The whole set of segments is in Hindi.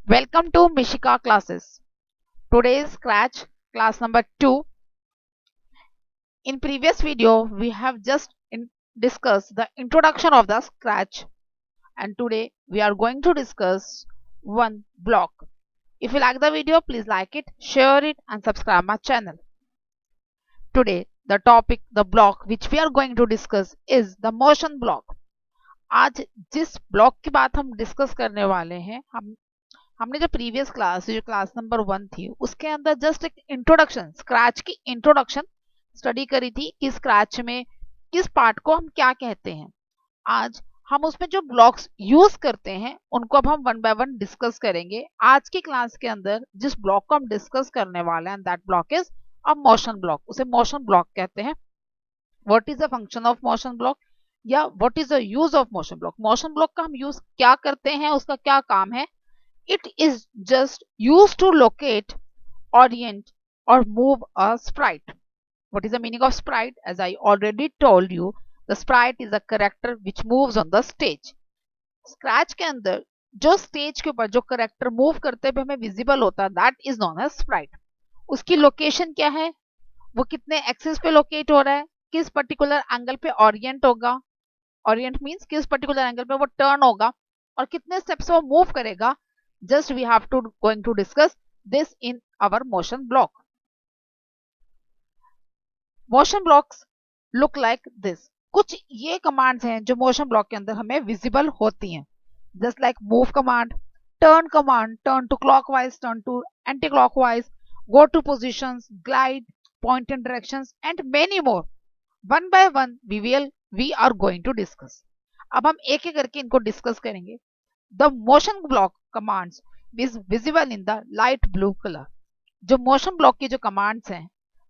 Welcome to Mishika classes. Today is Scratch class number 2. In previous video, we have just discussed the introduction of the Scratch, and today we are going to discuss one block. If you like the video, please like it, share it and subscribe my channel. Today the topic, the block which we are going to discuss is the motion block. आज जिस ब्लॉक की बात हम डिस्कस करने वाले हैं, हमने जो प्रीवियस क्लास जो क्लास नंबर 1 थी उसके अंदर जस्ट एक इंट्रोडक्शन, स्क्रैच की इंट्रोडक्शन स्टडी करी थी कि स्क्रैच में किस पार्ट को हम क्या कहते हैं। आज हम उसमें जो ब्लॉक्स यूज करते हैं उनको अब हम वन बाय वन डिस्कस करेंगे। आज की क्लास के अंदर जिस ब्लॉक को हम डिस्कस करने वाले हैं that block is a motion block. उसे मोशन ब्लॉक कहते हैं। What is the function of motion block या what is the use of motion block. Motion block का हम यूज क्या करते हैं, उसका क्या काम है। It is just used to locate, orient, or move a sprite. What is the meaning of sprite? As I already told you, the sprite is a character which moves on the stage. Scratch के अंदर जो स्टेज के ऊपर जो करेक्टर मूव करते हुए हमें विजिबल होता है that is known as sprite. उसकी लोकेशन क्या है, वो कितने एक्सिस पे लोकेट हो रहा है, किस पर्टिकुलर एंगल पे ओरिएंट होगा, ओरिएंट मींस किस पर्टिकुलर एंगल पे वो टर्न होगा और कितने स्टेप्स वो मूव करेगा। Just we have to going to discuss this in our motion block. Motion blocks look like this. कुछ ये कमांड्स हैं जो मोशन ब्लॉक के अंदर हमें विजिबल होती हैं, just like move command, command, turn to clockwise, turn to anti clockwise, go to positions, glide, point in directions and many more. One by one we are going to discuss. अब हम एक एक करके इनको डिस्कस करेंगे। The motion block commands is visible in the light blue color. जो motion block की जो commands हैं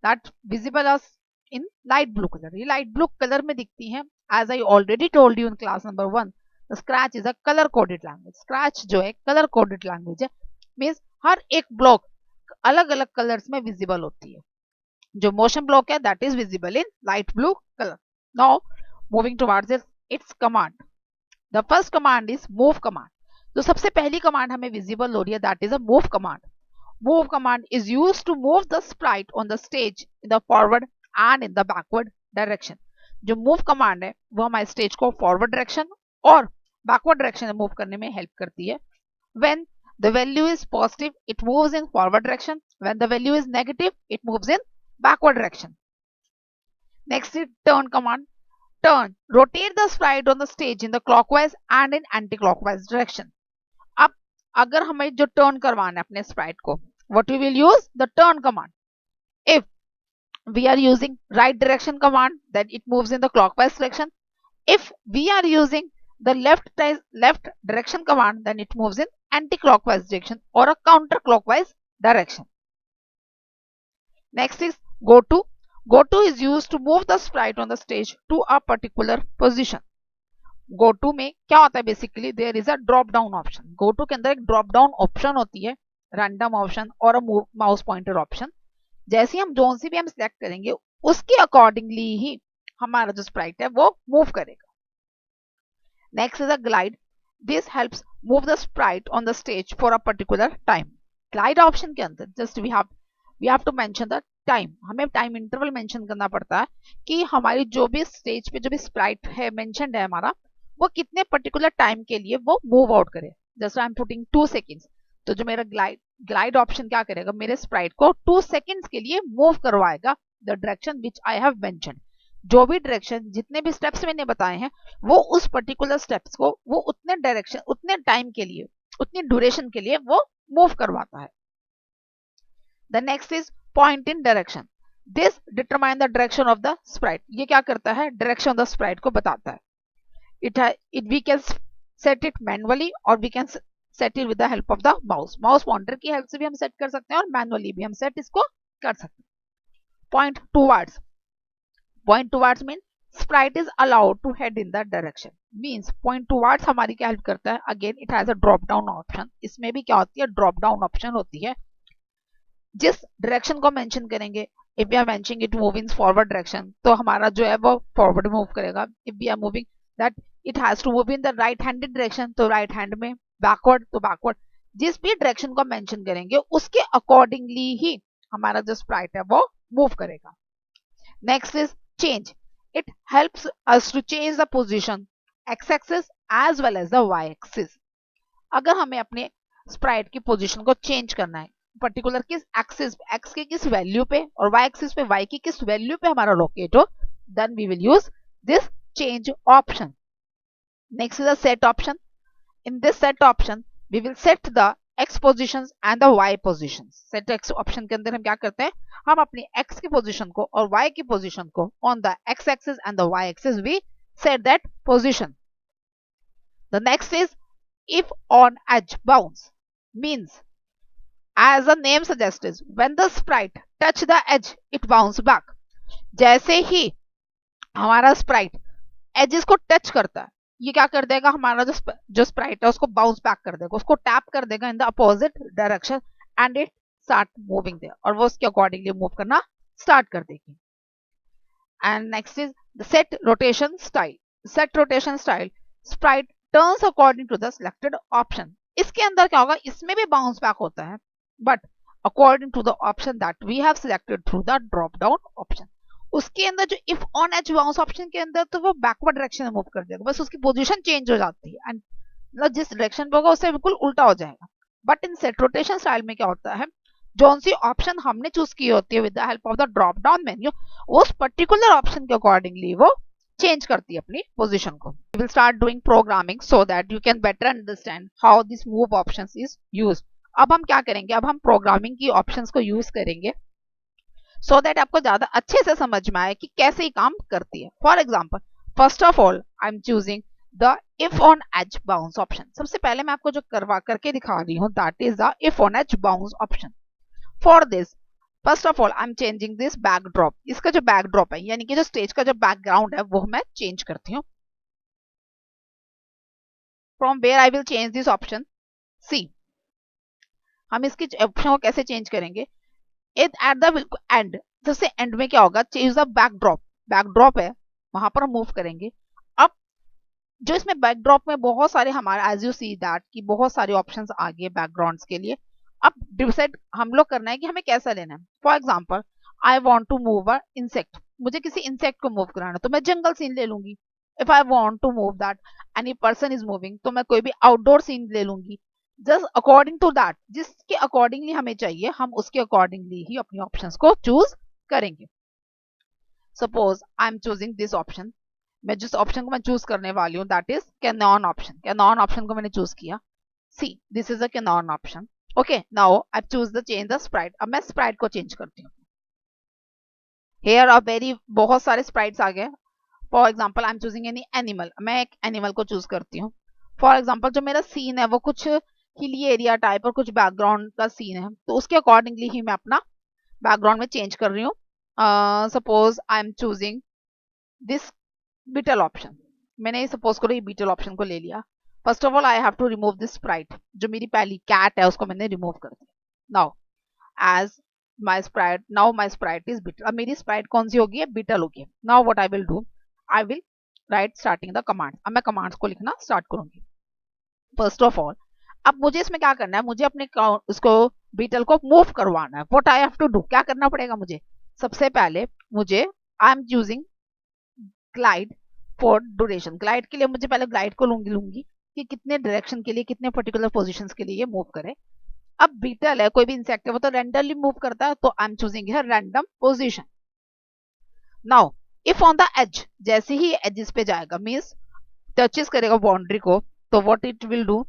that visible as in light blue color. ये light blue color में दिखती हैं। As I already told you in class number 1, the Scratch is a color coded language. Scratch जो है color coded language है, means हर एक block अलग अलग colors में visible होती है। जो motion block है that is visible in light blue color. Now moving towards its command. The first command is move command. तो सबसे पहली कमांड हमें विजिबल हो रही है that is a move command. Move command is used to move the sprite on the stage in the forward and in the backward direction. जो मूव कमांड है वो हमारे स्टेज को फॉरवर्ड डायरेक्शन और बैकवर्ड डायरेक्शन में मूव करने में हेल्प करती है। When the value is positive it moves in forward direction, when the value is negative it moves in backward direction. Next is turn command. Turn, rotate the sprite on the stage in the clockwise and in anti-clockwise direction. अब अगर हमें जो टर्न करवाना है अपने स्प्राइट को, what we will use the turn command. If we are using right direction command, then it moves in the clockwise direction. If we are using the left direction command, then it moves in anti-clockwise direction or a counter-clockwise direction. Next is go to. Go to is used to move the sprite on the stage to a particular position. Go to में क्या होता है, basically there is a drop down option. Go to के अंदर एक ड्रॉप डाउन ऑप्शन होती है, रैंडम ऑप्शन और माउस पॉइंटर ऑप्शन। जैसे हम जोन से भी हम सिलेक्ट करेंगे उसके अकॉर्डिंगली ही हमारा जो स्प्राइट है वो मूव करेगा। Next is a glide. This helps move the sprite on the stage for a particular time. Glide option के अंदर just we have to mention the time. हमें टाइम इंटरवल मेंशन करना पड़ता है कि हमारी जो भी स्टेज पे जो भी स्प्राइट है मेंशनड है हमारा, वो कितने पर्टिकुलर टाइम के लिए वो मूव आउट करे। जैसे आई एम पुटिंग 2 सेकेंड्स, तो जो मेरा ग्लाइड ऑप्शन क्या करेगा, मेरे स्प्राइट को 2 सेकेंड्स के लिए मूव करवाएगा the direction which I have mentioned. जो भी डायरेक्शन, जितने भी स्टेप्स मैंने बताए हैं, वो उस पर्टिकुलर स्टेप्स को वो उतने डायरेक्शन, उतने टाइम के लिए, उतनी ड्यूरेशन के लिए वो मूव करवाता है। The next is point in direction. This determine the direction of the Sprite. ये क्या करता है, डायरेक्शन ऑफ द स्प्राइट को बताता है। We can set it manually or we can set it with the help of the mouse. Mouse pointer की हेल्प से भी हम सेट कर सकते हैं और मैनुअली भी हम सेट इसको कर सकते हैं। Point towards. Point towards mean sprite is allowed to head in the direction. Means point towards हमारी क्या हेल्प करता है, again it has a drop down option. इसमें भी क्या होती है, ड्रॉप डाउन ऑप्शन होती है। जिस डायरेक्शन को मेंशन करेंगे, if we are mentioning it move in forward direction, तो हमारा जो है वो फॉरवर्ड मूव करेगा। If we are moving that it has to move in the right handed direction, तो राइट हैंड में, बैकवर्ड तो बैकवर्ड। जिस भी डायरेक्शन को मेंशन करेंगे उसके अकॉर्डिंगली ही हमारा जो स्प्राइट है वो मूव करेगा. Next is change. It helps us to change the position x axis as well as the Y axis. अगर हमें अपने स्प्राइट की पोजीशन को चेंज करना है पर्टिकुलर किस एक्सिस पे, एक्स के किस वैल्यू पे और वाई एक्सिस पे वाई की किस वैल्यू पे हमारा लोकेट हो, then we will use this change option. Next is the set option. In this set option, we will set the x positions and the y positions. Set x option के अंदर हम क्या करते हैं, हम अपनी x की पोजीशन को और y की पोजीशन को on the x axis and the y axis we set that position. The next is if on edge bounce, means as the name suggests when the sprite touch the edge it bounce back. जैसे ही हमारा sprite edges को टच करता है ये क्या कर देगा, हमारा जो स्प्राइट है उसको बाउंस बैक कर देगा, उसको टैप कर देगा in the opposite direction and it start moving there, और वो उसके अकॉर्डिंगली मूव करना स्टार्ट कर देगी. And next is the set rotation style. Set rotation style, sprite turns according to the selected option. इसके अंदर क्या होगा, इसमें भी बाउंस बैक होता है but according to the option that we have selected through the drop down option. उसके अंदर जो if on edge bounce option के अंदर तो वो बैकवर्ड डायरेक्शन में मूव कर देगा, बस उसकी पोजीशन चेंज हो जाती है एंड मतलब जिस डायरेक्शन पे होगा उससे बिल्कुल उल्टा हो जाएगा. But in set rotation style में क्या होता है, जो सी ऑप्शन हमने चूज की होती है with the help of the drop down menu, उस पर्टिकुलर ऑप्शन के अकॉर्डिंगली वो चेंज करती है अपनी पोजीशन को. We will start doing programming so that you can better understand how this move options is used. अब हम क्या करेंगे, अब हम प्रोग्रामिंग की ऑप्शंस को यूज करेंगे सो दैट आपको ज्यादा अच्छे से समझ में आए कि कैसे ही काम करती है. For example, first of all I am choosing the if on edge bounce option. सबसे पहले मैं आपको जो करवा करके दिखा रही हूँ that is the if on edge bounce option. For this first of all I am changing this backdrop. इसका जो बैकड्रॉप है यानी कि जो स्टेज का जो बैकग्राउंड है वो मैं चेंज करती हूँ. From where I will change this option, see हम इसकी ऑप्शन को कैसे चेंज करेंगे. एट द एंड, सबसे एंड में क्या होगा, चेंज द बैकड्रॉप. बैकड्रॉप है वहां पर हम मूव करेंगे. अब जो इसमें बैकड्रॉप में बहुत सारे हमारे एज यू सी दैट की बहुत सारे ऑप्शंस आ गए बैकग्राउंड्स के लिए. अब डिसाइड हम लोग करना है कि हमें कैसा लेना है. For example I want to move a insect, मुझे किसी इंसेक्ट को मूव कराना है तो मैं जंगल सीन ले लूंगी. If I want to move that any person is moving तो मैं कोई भी आउटडोर सीन ले लूंगी. जस्ट अकॉर्डिंग टू दैट, जिसके अकॉर्डिंगली हमें चाहिए हम उसके अकॉर्डिंगली ही अपनी ऑप्शंस को चूज करेंगे. Suppose I am choosing this option, मैं जिस ऑप्शन को मैं चूज करने वाली हूँ that is Canon option. Canon option को मैंने चूज किया. See this is a Canon option. Okay, now I choose the change the Sprite. अब मैं स्प्राइट को चेंज करती हूँ. हेयर आर वेरी बहुत सारे स्प्राइट्स आ गए. For example I am choosing any animal. मैं एक एनिमल को चूज करती हूँ. फॉर एग्जाम्पल जो मेरा सीन है वो कुछ हिली एरिया टाइप और कुछ बैकग्राउंड का सीन है तो उसके अकॉर्डिंगली ही मैं अपना बैकग्राउंड में चेंज कर रही हूँ. Suppose I am choosing this beetle option. मैंने सपोज करो ये बीटल ऑप्शन को ले लिया. First of all I have to remove this sprite. जो मेरी पहली कैट है उसको मैंने रिमूव कर दिया. Now as my sprite, now my sprite is beetle. अब मेरी स्प्राइट कौन सी होगी, बीटल होगी. Now what I will do, I will write starting the command. अब मैं कमांड्स को लिखना स्टार्ट करूंगी. फर्स्ट ऑफ ऑल अब मुझे इसमें क्या करना है, मुझे अपने उसको बीटल को मूव करवाना है. What I have to do, क्या करना पड़ेगा मुझे. सबसे पहले मुझे I am using glide for duration. Glide के लिए मुझे पहले ग्लाइड को लूंगी कि कितने डायरेक्शन के लिए कितने पर्टिकुलर पोजीशंस के लिए ये मूव करे. अब बीटल है, कोई भी इंसेक्ट है वो तो रैंडमली मूव करता है तो I am choosing here random position. Now if on the edge, जैसे ही एजेस पे जाएगा मींस टचेस करेगा बाउंड्री को तो what it will do,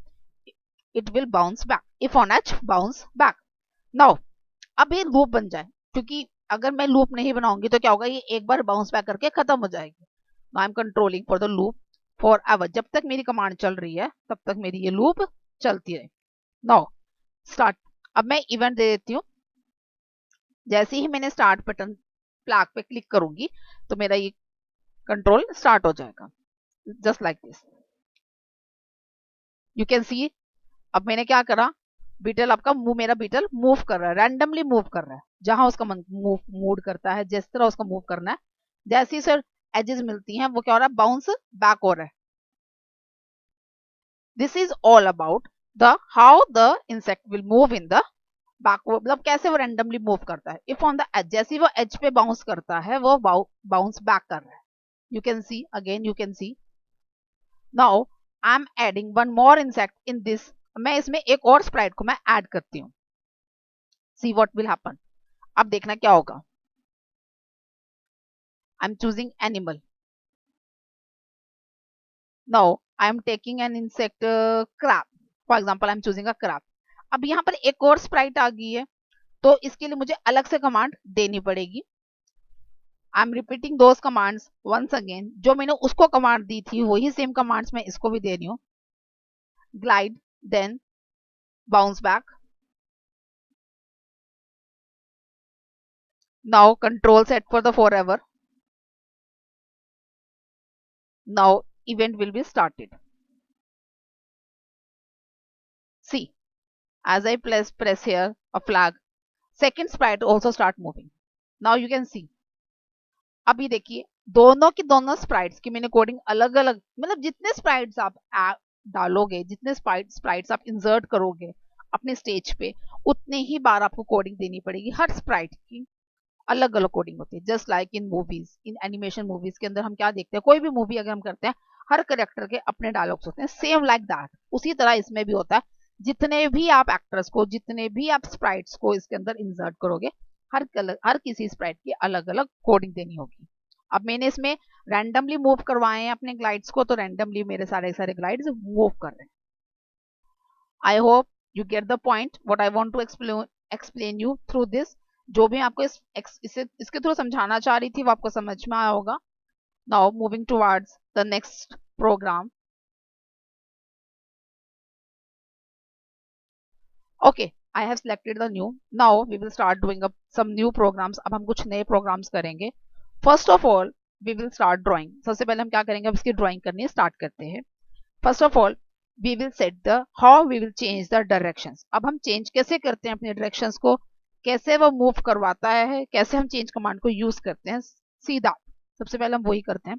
it will bounce back. If on edge bounce back. Now अब ये लूप बन जाए, क्योंकि अगर मैं लूप नहीं बनाऊंगी तो क्या होगा, ये एक बार बाउंस बैक करके खत्म हो जाएगी. I am controlling for the loop for ever. जब तक मेरी कमांड चल रही है तब तक मेरी ये लूप चलती रहे. Now start. अब मैं इवेंट दे देती हूँ. जैसे ही मैंने स्टार्ट बटन फ्लैग पे क्लिक करूंगी तो मेरा ये कंट्रोल स्टार्ट हो जाएगा just like this. You can see. अब मैंने क्या करा, बीटल आपका मेरा बीटल मूव कर रहा है, रैंडमली मूव कर रहा है. जहां उसका मूड करता है, जिस तरह उसका मूव करना है, जैसे ही सर एजेस मिलती हैं वो क्या हो रहा है, बाउंस बैक हो रहा है. This is all about the how the insect will move in the backward, मतलब कैसे वो रैंडमली मूव करता है। इफ ऑन द एज, जैसे वो एज पे बाउंस करता है वो बाउंस बैक कर रहा है। You can see again, you can see now I am adding one more insect in this. मैं इसमें एक और स्प्राइट को मैं ऐड करती हूँ। सी व्हाट विल हैपन, अब देखना क्या होगा। आई am choosing animal. Now I am taking an insect crab, for example I am choosing a crab. अब यहाँ पर एक और स्प्राइट आ गई है, तो इसके लिए मुझे अलग से कमांड देनी पड़ेगी। I am repeating those commands once again, जो मैंने उसको कमांड दी थी वही सेम कमांड्स मैं इसको भी दे रही हूँ। Glide, then bounce back, now control set for the forever, now event will be started. See as I press here a flag, second sprite also start moving. Now you can see, अभी देखिए दोनों की दोनों स्प्राइट्स की मैंने कोडिंग अलग अलग, मतलब जितने स्प्राइट्स आप डालोगे, जितने स्प्राइट्स आप इंसर्ट करोगे अपने स्टेज पे, उतने ही बार आपको कोडिंग देनी पड़ेगी। हर स्प्राइट की अलग अलग कोडिंग होती है। Just like in movies, in animation movies के अंदर हम क्या देखते हैं, कोई भी मूवी अगर हम करते हैं हर करेक्टर के अपने डायलॉग्स होते हैं, सेम लाइक दैट उसी तरह इसमें भी होता है। जितने भी आप एक्टर्स को, जितने भी आप स्प्राइट्स को इसके अंदर इंसर्ट करोगे, हर किसी स्प्राइट की अलग अलग कोडिंग देनी होगी। अब मैंने इसमें रैंडमली मूव करवाए हैं अपने ग्लाइड्स को, तो रैंडमली मेरे सारे सारे ग्लाइड्स मूव कर रहे हैं। I hope you get the point what I want to explain you through this. जो भी आपको इसके थ्रू समझाना चाह रही थी वो आपको समझ में आया होगा। Now moving towards the next program. Okay, I have selected the new. Now we will start doing some new programs. अब हम कुछ नए प्रोग्राम्स करेंगे। First of all we will start drawing. सबसे पहले हम क्या करेंगे, अब इसकी ड्राइंग करनी स्टार्ट करते हैं। First of all we will set the how we will change the directions. अब हम चेंज कैसे करते हैं अपने डायरेक्शंस को, कैसे वो मूव करवाता है, कैसे हम चेंज कमांड को यूज करते हैं, सीधा सबसे पहले हम वही करते हैं।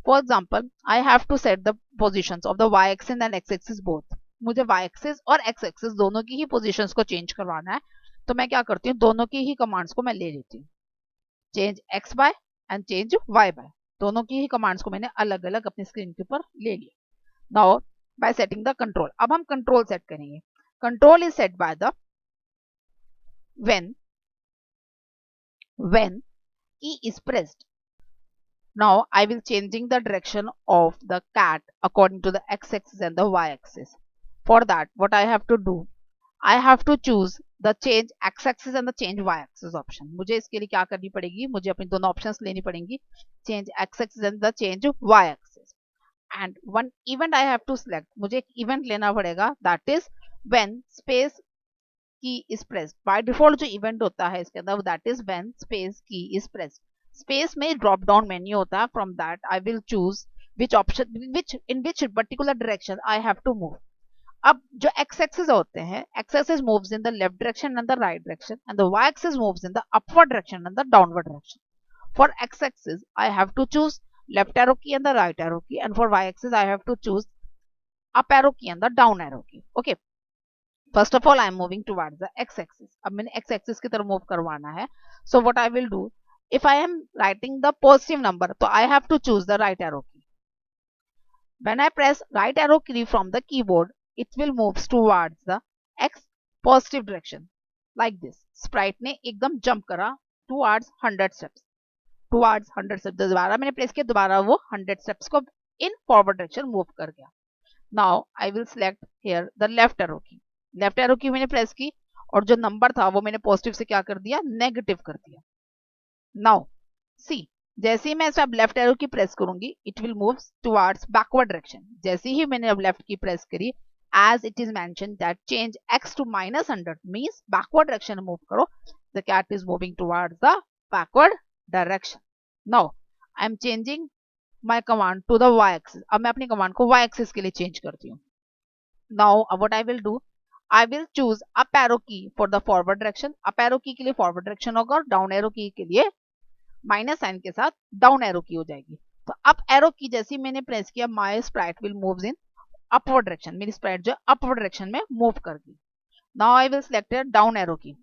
For example I have to set the positions of the Y axis and X axis both. मुझे वाई एक्सिस और एक्स एक्सिस दोनों की ही पोजिशंस को चेंज करवाना है, तो मैं क्या करती हूँ, दोनों की ही कमांड्स को मैं ले लेती हूँ। Change X by and change Y by, दोनों की ही कमांड्स को मैंने अलग अलग अपनी स्क्रीन के ऊपर ले लिया। Now by setting the control, अब हम कंट्रोल सेट करेंगे। Control is set by the when E is pressed. Now I will changing the direction of the cat according to the x-axis and the y-axis. For that what I have to do, I have to choose the change x-axis and the change y-axis option. मुझे इसके लिए क्या करनी पड़ेगी, मुझे अपनी दोनों ऑप्शंस लेनी पड़ेंगी, change x-axis and the change y-axis. And one event I have to select, मुझे एक event लेना पड़ेगा, that is when space key is pressed. by default जो event होता है इसके अंदर, that is when space key is pressed. space में drop down menu होता है, from that I will choose which option, in which particular direction I have to move. अब जो x axis होते हैं, x axis moves in the left direction and the right direction, and the y axis moves in the upward direction and the downward direction. For x axis I have to choose left arrow key and the right arrow key, and for y axis I have to choose up arrow key and the down arrow key. Okay, first of all I am moving towards the X axis. अब मैंने एक्स एक्सिस की तरफ मूव करवाना है, so what I will do, if I am writing the positive number तो I have to choose the right arrow key. When I press right arrow key from the keyboard, it will moves towards the X positive direction like this. Sprite ने एकदम जंप करा टुवर्ड्स 100 स्टेप्स, टुवर्ड्स 100 स्टेप्स। दोबारा मैंने प्रेस किया, दोबारा वो 100 स्टेप्स को इन फॉरवर्ड डायरेक्शन मूव कर गया। Now I will select here the left arrow की। लेफ्ट एरो की मैंने प्रेस की और जो नंबर था वो मैंने पॉजिटिव से क्या कर दिया, नेगेटिव कर दिया। नाउ सी, जैसे ही मैं अब लेफ्ट एरो की प्रेस करूंगी, it will move towards backward direction. जैसे ही मैंने अब लेफ्ट की प्रेस करी, as it is mentioned that change x to -100 means backward direction move करो, the cat is moving towards the backward direction. Now I am changing my command to the y axis. अब मैं अपनी कमांड को y axis के लिए चेंज करती हूँ। Now what I will do, I will choose up arrow key for the forward direction. up arrow key के लिए forward direction होगा और down arrow key के लिए माइनस साइन के साथ down arrow key हो जाएगी। तो up arrow key जैसे ही मैंने प्रेस किया, my sprite will moves in upward direction, मेरी स्प्राइट जो अपवर्ड डायरेक्शन में मूव कर गई. Now I will select down arrow key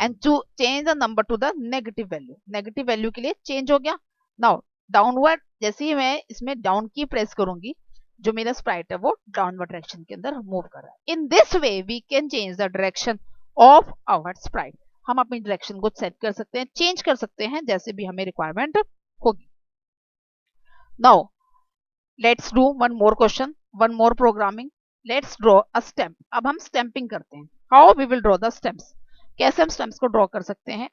and to change the number to the negative value. Negative value के लिए चेंज हो गया. नाउ डाउनवर्ड, जैसे ही मैं इसमें डाउन की प्रेस करूंगी, जो मेरा स्प्राइट है वो डाउनवर्ड डायरेक्शन के अंदर मूव कर रहा है. In this way we can change the direction of our sprite. हम अपनी डायरेक्शन को सेट कर सकते हैं, चेंज कर सकते हैं जैसे भी हमें रिक्वायरमेंट होगी. Now let's do one more question, one more programming. Let's draw a stamp. अब हम स्टैंपिंग करते हैं. How we will draw the stamps. कैसे हम स्टेम्प्स को ड्रॉ कर सकते हैं.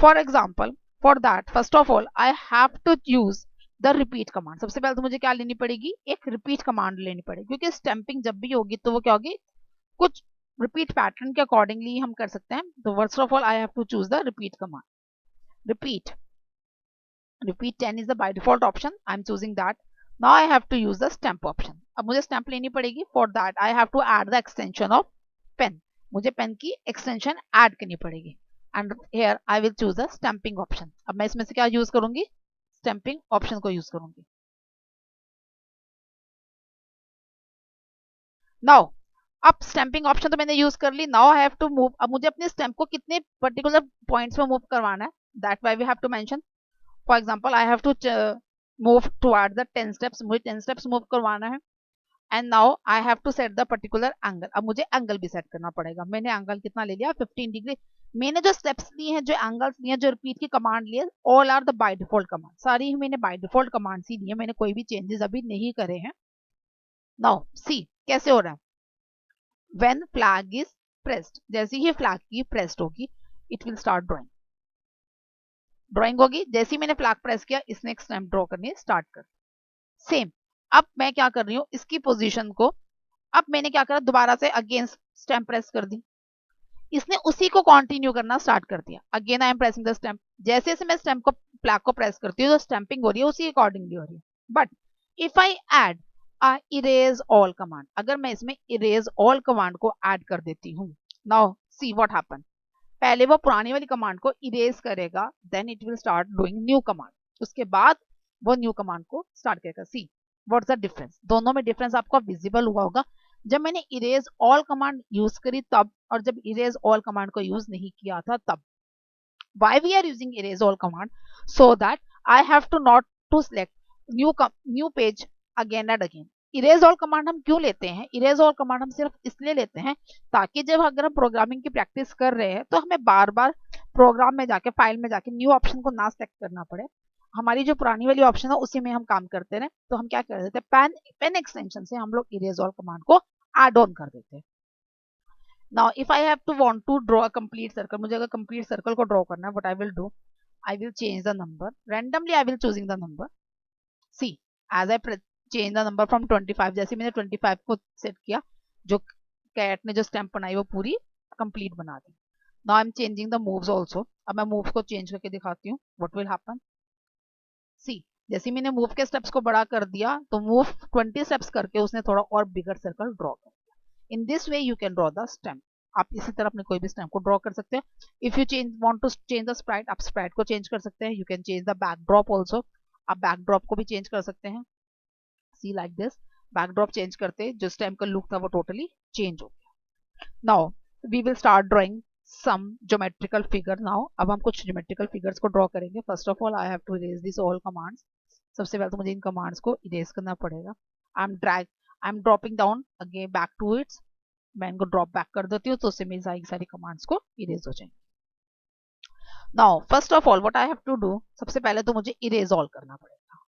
For example, for that first of all I have to use the repeat command. सबसे पहले तो मुझे क्या लेनी पड़ेगी, एक रिपीट कमांड लेनी पड़ेगी, क्योंकि स्टैंपिंग जब भी होगी तो वो क्या होगी, कुछ रिपीट पैटर्न के अकॉर्डिंगली हम कर सकते हैं. तो first of all I have to choose the repeat command. Repeat, repeat 10 is the by default option. I'm choosing that. Now I have to use the stamp option. अब मुझे stamp लेनी पड़ेगी. For that I have to add the extension of pen. मुझे pen की extension add करनी पड़ेगी. And here I will choose the stamping option. अब मैं इसमें से क्या use करूंगी, stamping option को use करूंगी. Now अब stamping option तो मैंने use कर ली. Now I have to move. अब मुझे अपने stamp को कितने particular points में move करवाना है. That why we have to mention. For example, I have to move toward the 10 steps. मुझे 10 steps move करवाना है. And now I have to set the particular angle. अब मुझे एंगल भी सेट करना पड़ेगा. मैंने एंगल कितना ले लिया, 15 डिग्री. मैंने जो स्टेप्स लिए हैं, जो एंगल्स लिए हैं, जो रिपीट की कमांड लिए, all are the by default command. सारी ही मैंने बाय डिफॉल्ट कमांड ही ली है. मैंने कोई भी चेंजेस अभी नहीं करे हैं. नाउ सी कैसे हो रहा है. व्हेन फ्लैग इज प्रेस्ड, जैसे ही फ्लैग की प्रेस्ड होगी, it will start drawing. Drawing होगी. जैसे ही मैंने फ्लैग प्रेस किया, इसने एक स्टैम्प ड्रॉ करनी स्टार्ट कर. सेम. अब मैं क्या कर रही हूँ, इसकी पोजीशन को, अब मैंने क्या करा, दोबारा से अगेंस्ट स्टैम्प प्रेस कर दी. इसने उसी को कंटिन्यू करना स्टार्ट कर दिया. Again I am pressing the stamp. जैसे जैसे मैं स्टैम्प को, फ्लैग को प्रेस करती हूँ, तो स्टैंपिंग हो रही है उसी अकॉर्डिंगली हो रही है. But if I add erase all command, अगर मैं इसमें इरेज ऑल कमांड को ऐड कर देती हूँ, नाउ सी व्हाट हैपन. पहले वो पुरानी वाली कमांड को इरेज करेगा, then it will start doing new command. उसके बाद वो न्यू कमांड को स्टार्ट करेगा. See what's the difference. दोनों में डिफरेंस आपको विजिबल हुआ होगा. जब मैंने इरेज ऑल कमांड यूज करी तब, और जब इरेज ऑल कमांड को यूज नहीं किया था तब. Why we are using erase all command, so that I have to not to select new page again and again. Erase all command हम क्यों लेते हैं, इरेज ऑल कमांड हम सिर्फ इसलिए लेते हैं ताकि जब अगर हम प्रोग्रामिंग की प्रैक्टिस कर रहे हैं तो हमें बार बार प्रोग्राम में जाके, फाइल में जाके न्यू ऑप्शन को ना सेलेक्ट करना पड़े. हमारी जो पुरानी वाली ऑप्शन है उसी में हम काम करते रहे. तो हम क्या कर देते हैं, पेन एक्सटेंशन से हम लोग इरेज ऑल कमांड को ऐड ऑन कर देते हैं. Now if I have to want to draw a complete circle, मुझे अगर कंप्लीट सर्कल को ड्रॉ करना है, what I will do, I will change the number randomly. I will choosing the number. See as I change the number from 25, जैसे मैंने 25 को सेट किया, जो कैट ने जो स्टैम्प बनाई वो पूरी कंप्लीट बना दी. Now I am changing the moves also. अब मैं मूव्स को चेंज करके दिखाती हूँ व्हाट विल हैपन. सी जैसे मैंने मूव के स्टेप्स को बड़ा कर दिया, तो मूव 20 स्टेप्स करके उसने थोड़ा और बिगर सर्कल ड्रॉ कर दिया. इन this way you can draw the stamp. आप इसी तरह अपने कोई भी स्टैम्प को ड्रॉ कर सकते हैं. If you want to change the sprite, आप स्प्राइट को चेंज कर सकते हैं. You can change the backdrop also. आप बैकड्रॉप को भी चेंज कर सकते हैं. See like this, backdrop change करते जो स्टैम्प का लुक था वो टोटली चेंज हो गया. Now we will start drawing some geometrical figure. Now अब हम कुछ ज्योमेट्रिकल फिगर्स को ड्रॉ करेंगे. First of all I have to erase this all commands. सबसे पहले तो मुझे इन कमांड्स को इरेज करना पड़ेगा. I am dropping down again back to its. मैं इनको ड्रॉप बैक कर देती हूँ, तो उससे मेरी सारी कमांड्स को इरेज हो जाएंगे. Now first of all what I have to do, सबसे पहले तो मुझे इरेज ऑल करना पड़ेगा,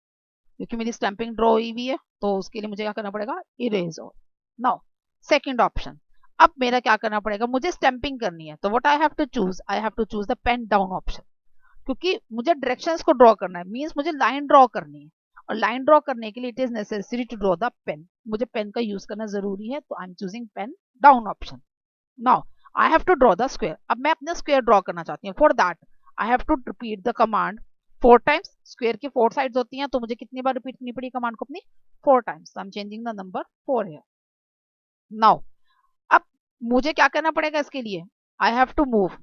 क्योंकि मेरी स्टैंपिंग ड्रॉ हुई हुई है, तो उसके लिए मुझे क्या करना पड़ेगा, erase all. Now second option, अब मेरा क्या करना पड़ेगा, मुझे स्टैंपिंग करनी है, तो what I have to choose, I have to choose the pen down option. क्योंकि मुझे डायरेक्शंस को ड्रॉ करना है, मींस मुझे लाइन ड्रॉ करनी है, और लाइन ड्रॉ करने के लिए it is necessary to draw the pen. मुझे पेन का यूज करना जरूरी है, तो I am choosing pen down option. Now I have to draw the square. अब मैं अपना स्क्वायर ड्रॉ करना चाहती हूँ. For that I have to repeat the command 4 times. Square की 4 साइड्स होती हैं, तो मुझे कितनी बार रिपीट करनी पड़ी कमांड को अपनी, 4 times. I am changing the number 4 here. नाउ अब मुझे क्या करना पड़ेगा इसके लिए, I have to move.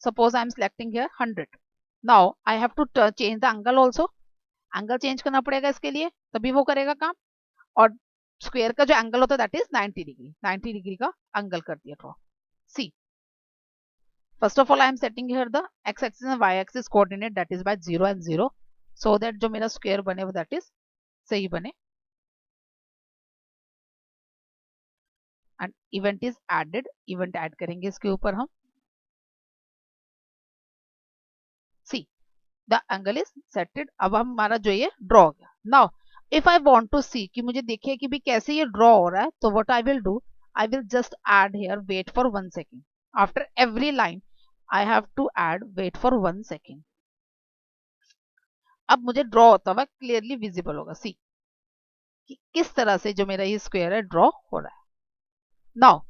Suppose I am selecting here 100. Now I have to change the angle also. Angle change करना पड़ेगा इसके लिए, तभी वो करेगा काम। और स्क्वायर का जो एंगल होता है दैट इज 90 डिग्री, 90 डिग्री का एंगल कर दिया draw. See first of all I am setting here the x axis and y axis coordinate that is by 0 and 0, so that जो मेरा स्क्वायर बने वो दैट इज सही बने। And event is added, event add करेंगे इसके ऊपर हम। See the angle is setted, अब हमारा जो ये ड्रॉ हो गया। Now if I want to सी कि मुझे देखिए कि भी कैसे ये ड्रॉ हो रहा है, तो what I will do, I will just add here wait for 1 second. After every line I have to add wait for 1 second. अब मुझे ड्रॉ होता हुआ क्लियरली विजिबल होगा, सी कि किस तरह से जो मेरा ये स्क्वायर है ड्रॉ हो रहा है। Now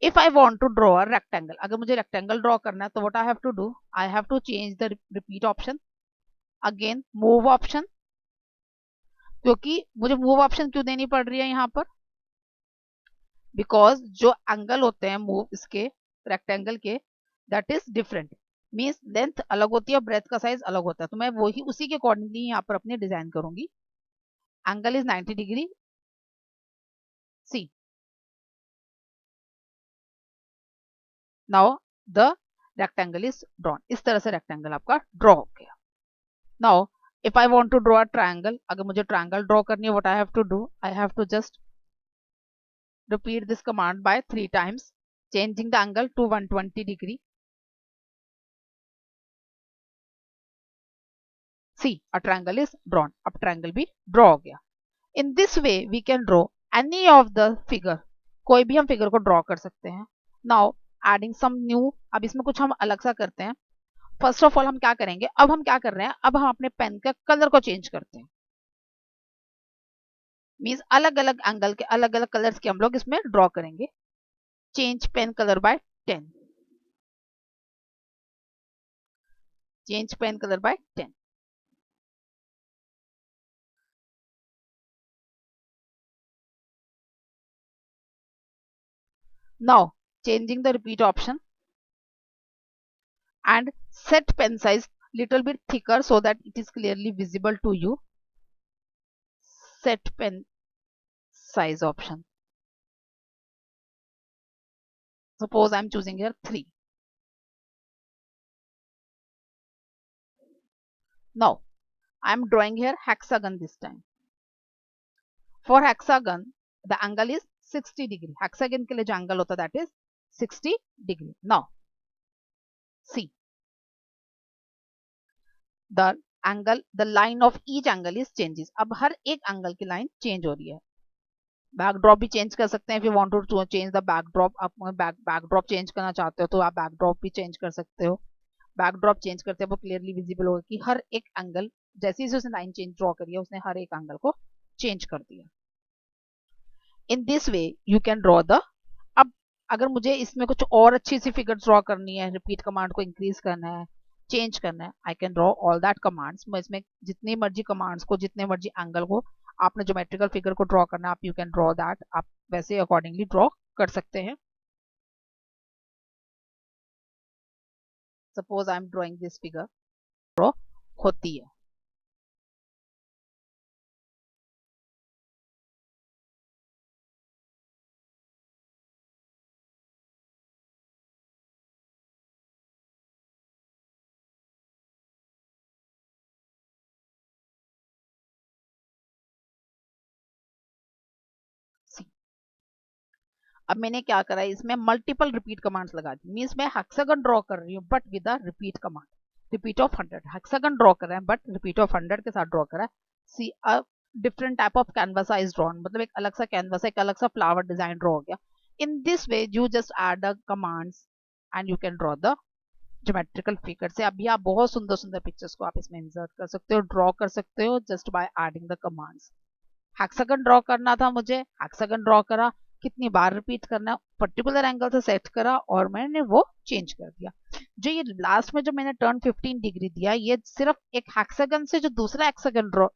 if I want to draw a rectangle, अगर मुझे rectangle draw करना है तो what I have to do, I have to change the repeat option, again move option, क्योंकि मुझे मूव ऑप्शन क्यों देनी पड़ रही है यहाँ पर, बिकॉज जो एंगल होते हैं मूव इसके रेक्टेंगल के that is different, means length अलग होती है और ब्रेथ का साइज अलग होता है, तो मैं वही उसी के अकॉर्डिंगली यहाँ पर अपने डिजाइन करूंगी। Angle is 90 degree, see now the rectangle is drawn, इस तरह से रेक्टेंगल आपका ड्रॉ हो गया। Now if I want to draw a triangle, अगर मुझे ट्रायंगल ड्रॉ करनी है what I have to do, I have to just repeat this command by 3 times, changing the angle to 120 degree. See, a triangle is drawn, अब triangle भी draw हो गया। In this way we can draw any of the figure, कोई भी हम फिगर को ड्रॉ कर सकते हैं। Now adding some new, अब इसमें कुछ हम अलग सा करते हैं। फर्स्ट ऑफ ऑल हम क्या करेंगे, अब हम क्या कर रहे हैं, अब हम अपने पेन का कलर को चेंज करते हैं, मीन्स अलग अलग एंगल के अलग अलग कलर्स के हम लोग इसमें ड्रॉ करेंगे। Change pen colour by 10, change pen colour by 10। Now changing the repeat option and set pen size little bit thicker so that it is clearly visible to you. Set pen size option. Suppose I am choosing here 3. Now I am drawing here hexagon this time. For hexagon the angle is 60 degree. Hexagon के लिए जो angle होता है that is 60 degree. Now see the angle, the line of each angle is changes. अब हर एक angle की line change हो रही है। बैकड्रॉप भी चेंज कर सकते हैं, if you want to change the backdrop, आप बैकड्रॉप चेंज करना चाहते हो तो आप बैकड्रॉप भी चेंज कर सकते हो। बैकड्रॉप चेंज करते हैं वो क्लियरली विजिबल होगा कि हर एक एंगल, जैसे ही उसने लाइन चेंज ड्रॉ करी है उसने हर एक एंगल को चेंज कर दिया। इन this way you can draw the, अब अगर मुझे इसमें कुछ और अच्छी सी फिगर ड्रॉ करनी है, रिपीट कमांड को इंक्रीज करना है, चेंज करना है, I can draw all that commands. मैं इसमें जितनी मर्जी कमांड्स को, जितने मर्जी एंगल को आपने ज्योमेट्रिकल फिगर को ड्रॉ करना है, आप यू कैन ड्रॉ दैट, आप वैसे अकॉर्डिंगली ड्रॉ कर सकते हैं। Suppose I am drawing this figure, draw होती है। अब मैंने क्या करा, इसमें मल्टीपल रिपीट कमांड्स लगा दी, मीन्स मैं हेक्सागन ड्रॉ कर रही हूँ but with a repeat command, repeat of 100। Hexagon draw कर रहे हैं बट रिपीट ऑफ 100 के साथ ड्रॉ करा है। See a different type of canvas is drawn, मतलब एक अलग सा कैनवास, एक अलग सा फ्लावर डिजाइन ड्रॉ हो गया। इन this way you just add the commands and you can draw the geometrical figure से। अभी आप बहुत सुंदर सुंदर पिक्चर्स को आप इसमें इंसर्ट कर सकते हो, ड्रॉ कर सकते हो just by adding the commands. Hexagon draw करना था मुझे, हेक्सागन ड्रॉ करा, कितनी बार रिपीट करना, पर्टिकुलर एंगल से सेट करा और मैंने वो चेंज कर दिया। जो ये लास्ट में जो मैंने टर्न 15 डिग्री दिया, ये सिर्फ एक हेक्सागन से जो दूसरा हेक्सागन ड्रॉ,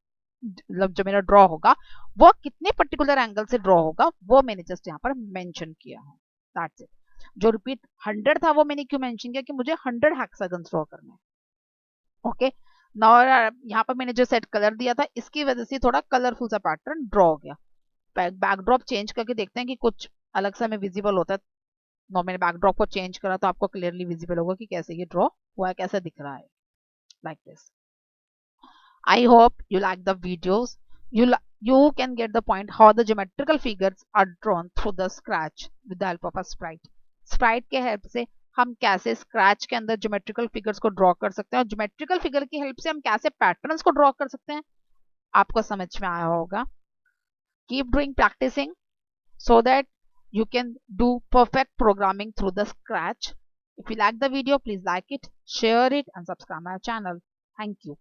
मतलब जो मेरा ड्रॉ होगा वो कितने पर्टिकुलर एंगल से ड्रॉ होगा वो मैंने जस्ट यहाँ पर मेंशन किया है, दैट्स इट। जो रिपीट 100 था वो मैंने क्यों मेंशन किया कि मुझे 100 हेक्सागन ड्रॉ करना है। ओके, नाउ यहाँ पर मैंने जो सेट कलर दिया था इसकी वजह से थोड़ा कलरफुल सा पैटर्न ड्रॉ हो गया। बैकड्रॉप चेंज करके देखते हैं कि कुछ अलग सा हमें विजिबल होता है। नो, मैंने बैकड्रॉप को चेंज करा तो आपको क्लियरली विजिबल होगा कि कैसे ये ड्रॉ हुआ है, कैसा दिख रहा है, like this. I hope you like the videos. You can get the point how the geometrical figures are drawn through the scratch with the help of a sprite. Sprite के हेल्प से हम कैसे स्क्रैच के अंदर ज्योमेट्रिकल फिगर्स को ड्रॉ कर सकते हैं और ज्योमेट्रिकल फिगर की हेल्प से हम कैसे पैटर्न्स को ड्रॉ कर सकते हैं, आपको समझ में आया होगा। Keep doing practicing so that you can do perfect programming through the scratch. If you like the video, please like it, share it and subscribe my channel. Thank you.